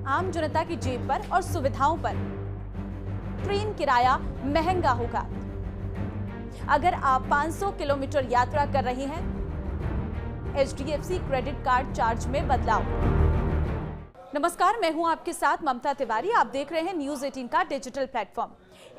आम जनता की जेब पर और सुविधाओं पर ट्रेन किराया महंगा होगा। अगर आप 500 किलोमीटर यात्रा कर रहे हैं, HDFC क्रेडिट कार्ड चार्ज में बदलाव। नमस्कार, मैं हूं आपके साथ ममता तिवारी। आप देख रहे हैं न्यूज 18 का डिजिटल प्लेटफॉर्म।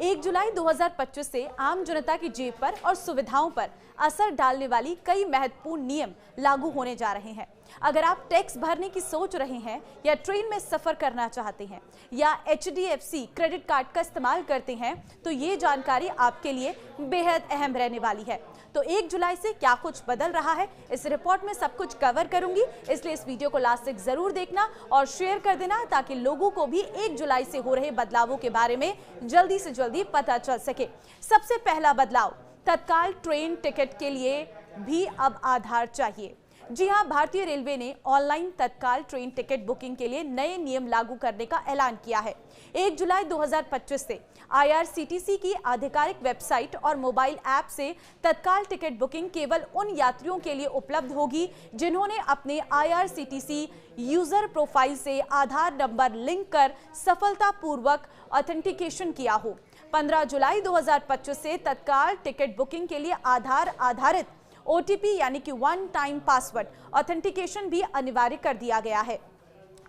1 जुलाई 2025 से आम जनता की जेब पर और सुविधाओं पर असर डालने वाली कई महत्वपूर्ण नियम लागू होने जा रहे हैं। अगर आप टैक्स भरने की सोच रहे हैं या ट्रेन में सफर करना चाहते हैं या HDFC क्रेडिट कार्ड का इस्तेमाल करते हैं, तो ये जानकारी आपके लिए बेहद अहम रहने वाली है। तो 1 जुलाई से क्या कुछ बदल रहा है, इस रिपोर्ट में सब कुछ कवर करूंगी, इसलिए इस वीडियो को लास्ट तक जरूर देखना और शेयर कर देना ताकि लोगों को भी 1 जुलाई से हो रहे बदलावों के बारे में जल्दी से जल्दी पता चल सके। सबसे पहला बदलाव, तत्काल ट्रेन टिकट के लिए भी अब आधार चाहिए। जी हां, भारतीय रेलवे ने ऑनलाइन तत्काल ट्रेन टिकट बुकिंग के लिए नए नियम लागू करने का ऐलान किया है। 1 जुलाई 2025 से IRCTC की आधिकारिक वेबसाइट और मोबाइल ऐप से तत्काल टिकट बुकिंग केवल उन यात्रियों के लिए उपलब्ध होगी जिन्होंने अपने IRCTC यूजर प्रोफाइल से आधार नंबर लिंक कर सफलतापूर्वक ऑथेंटिकेशन किया हो। 15 जुलाई 2025 से तत्काल टिकट बुकिंग के लिए आधार आधारित OTP यानी कि वन टाइम पासवर्ड ऑथेंटिकेशन भी अनिवार्य कर दिया गया है।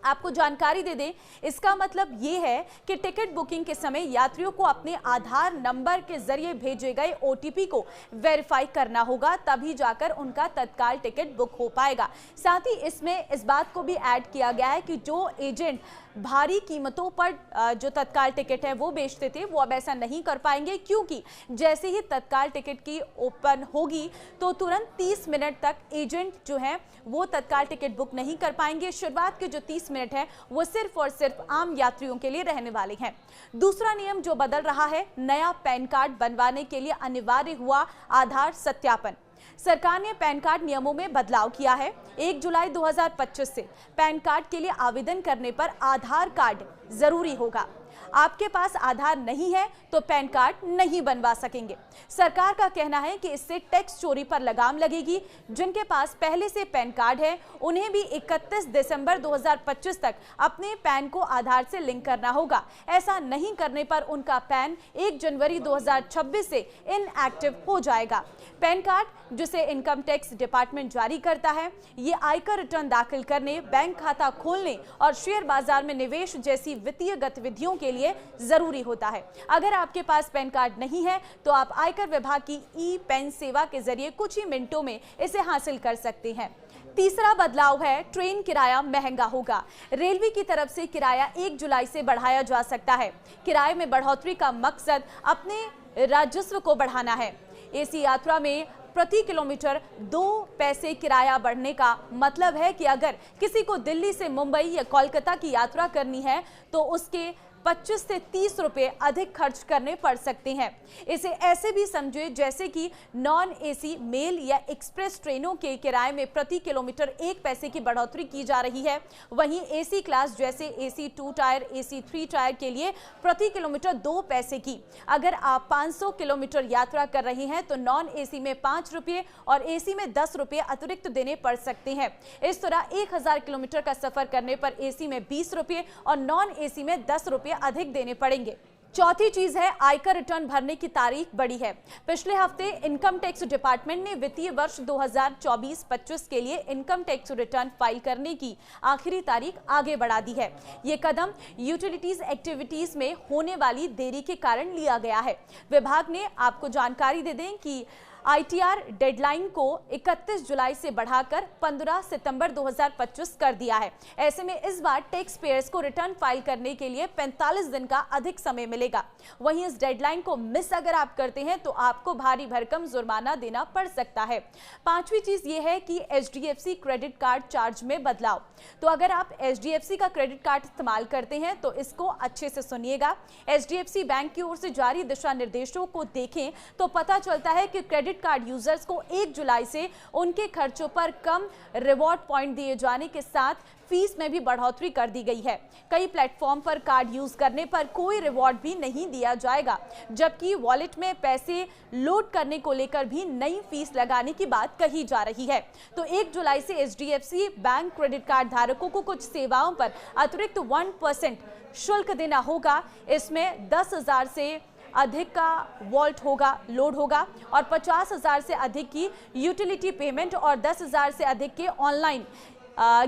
आपको जानकारी दे दें, इसका मतलब ये है कि टिकट बुकिंग के समय यात्रियों को अपने आधार नंबर के जरिए भेजे गए OTP को वेरीफाई करना होगा, तभी जाकर उनका तत्काल टिकट बुक हो पाएगा। साथ ही इसमें इस बात को भी ऐड किया गया है कि जो एजेंट भारी कीमतों पर जो तत्काल टिकट है वो बेचते थे, वो अब ऐसा नहीं कर पाएंगे, क्योंकि जैसे ही तत्काल टिकट की ओपन होगी तो तुरंत 30 मिनट तक एजेंट जो है वो तत्काल टिकट बुक नहीं कर पाएंगे। शुरुआत के जो 30 मिनट है वो सिर्फ और सिर्फ आम यात्रियों के लिए रहने वाले हैं। दूसरा नियम जो बदल रहा है, नया पैन कार्ड बनवाने के लिए अनिवार्य हुआ आधार सत्यापन। सरकार ने पैन कार्ड नियमों में बदलाव किया है। 1 जुलाई 2025 से पैन कार्ड के लिए आवेदन करने पर आधार कार्ड जरूरी होगा। आपके पास आधार नहीं है तो पैन कार्ड नहीं बनवा सकेंगे। सरकार का कहना है कि इससे टैक्स चोरी पर लगाम लगेगी। जिनके पास पहले से पैन कार्ड है उन्हें भी 31 दिसंबर 2025 तक अपने पैन को आधार से लिंक करना होगा। ऐसा नहीं करने पर उनका पैन 1 जनवरी 2026 से इनएक्टिव हो जाएगा। पैन कार्ड जिसे इनकम टैक्स डिपार्टमेंट जारी करता है, ये आयकर रिटर्न दाखिल करने, बैंक खाता खोलने और शेयर बाजार में निवेश जैसी वित्तीय गतिविधियों के लिए जरूरी होता है। अगर आपके पास पैन कार्ड नहीं है तो आप आयकर विभाग की ई-पेन सेवा के जरिए कुछ ही मिनटों में इसे हासिल कर सकते हैं। तीसरा बदलाव है, ट्रेन किराया महंगा होगा। रेलवे की तरफ से किराया 1 जुलाई से बढ़ाया जा सकता है। किराए में बढ़ोतरी का मकसद अपने राजस्व को बढ़ाना है। AC यात्रा में प्रति किलोमीटर 2 पैसे किराया बढ़ने का मतलब है कि अगर किसी को दिल्ली से मुंबई या कोलकाता की यात्रा करनी है तो उसके 25 से 30 रुपए अधिक खर्च करने पड़ सकते हैं। इसे ऐसे भी समझे जैसे कि नॉन AC मेल या एक्सप्रेस ट्रेनों के किराए में प्रति किलोमीटर 1 पैसे की बढ़ोतरी की जा रही है। वहीं AC क्लास जैसे AC 2 टायर, AC 3 टायर के लिए प्रति किलोमीटर 2 पैसे की। अगर आप 500 किलोमीटर यात्रा कर रहे हैं तो नॉन AC में 5 रुपये और AC में 10 रुपये अतिरिक्त देने पड़ सकते हैं। इस तरह 1000 किलोमीटर का सफर करने पर AC में 20 रुपये और नॉन AC में 10 रुपये अधिक देने पड़ेंगे। चौथी चीज है, आयकर रिटर्न भरने की तारीख बढ़ी है। पिछले हफ्ते इनकम टैक्स डिपार्टमेंट ने वित्तीय वर्ष 2024-25 के लिए इनकम टैक्स रिटर्न फाइल करने की आखिरी तारीख आगे बढ़ा दी है। ये कदम यूटिलिटीज एक्टिविटीज में होने वाली देरी के कारण लिया गया है। विभाग ने आपको जानकारी दे दें कि ITR डेडलाइन को 31 जुलाई से बढ़ाकर 15 सितंबर 2025 कर दिया है। ऐसे में इस बार टैक्स पेयर्स को रिटर्न फाइल करने के लिए 45 दिन का अधिक समय मिलेगा। वहीं इस डेडलाइन को मिस अगर आप करते हैं तो आपको भारी भरकम जुर्माना देना पड़ सकता है। पांचवी चीज ये है कि HDFC क्रेडिट कार्ड चार्ज में बदलाव। तो अगर आप HDFC का क्रेडिट कार्ड इस्तेमाल करते हैं तो इसको अच्छे से सुनिएगा। HDFC बैंक की ओर से जारी दिशा निर्देशों को देखें तो पता चलता है कि क्रेडिट क्रेडिट कार्ड यूजर्स को 1 जुलाई से उनके खर्चों पर कम रिवॉर्ड पॉइंट दिए जाने के साथ फीस में भी बढ़ोतरी कर दी गई है। कई प्लेटफॉर्म पर कार्ड यूज करने पर कोई रिवॉर्ड भी नहीं दिया जाएगा, जबकि वॉलेट में पैसे लोड करने को लेकर भी नई फीस लगाने की बात कही जा रही है। तो 1 जुलाई से एचडीएफसी बैंक क्रेडिट कार्ड धारकों को कुछ सेवाओं पर अतिरिक्त 1% शुल्क देना होगा। इसमें 10,000 से अधिक का वॉल्ट होगा, लोड होगा और 50,000 से अधिक की यूटिलिटी पेमेंट और 10,000 से अधिक के ऑनलाइन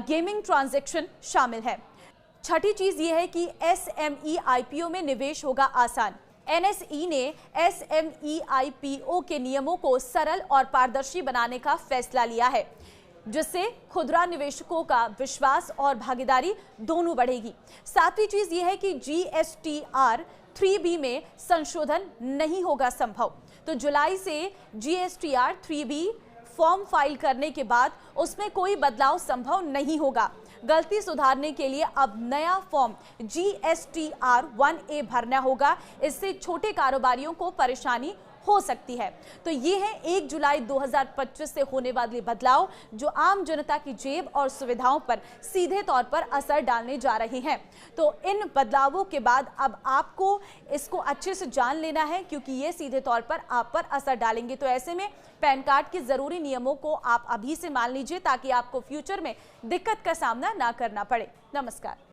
गेमिंग ट्रांजैक्शन शामिल है। छठी चीज ये है कि एसएमई आईपीओ में निवेश होगा आसान। एनएसई ने एसएमई आईपीओ के नियमों को सरल और पारदर्शी बनाने का फैसला लिया है, जिससे खुदरा निवेशकों का विश्वास और भागीदारी दोनों बढ़ेगी। सातवीं चीज ये है कि जीएसटीआर 3B में संशोधन नहीं होगा संभव। तो जुलाई से जीएसटीआर 3B फॉर्म फाइल करने के बाद उसमें कोई बदलाव संभव नहीं होगा। गलती सुधारने के लिए अब नया फॉर्म GSTR 1A भरना होगा। इससे छोटे कारोबारियों को परेशानी हो सकती है। तो ये है 1 जुलाई 2025 से होने वाले बदलाव, जो आम जनता की जेब और सुविधाओं पर सीधे तौर पर असर डालने जा रहे हैं। तो इन बदलावों के बाद अब आपको इसको अच्छे से जान लेना है, क्योंकि ये सीधे तौर पर आप पर असर डालेंगे। तो ऐसे में पैन कार्ड के जरूरी नियमों को आप अभी से मान लीजिए, ताकि आपको फ्यूचर में दिक्कत का सामना ना करना पड़े। नमस्कार।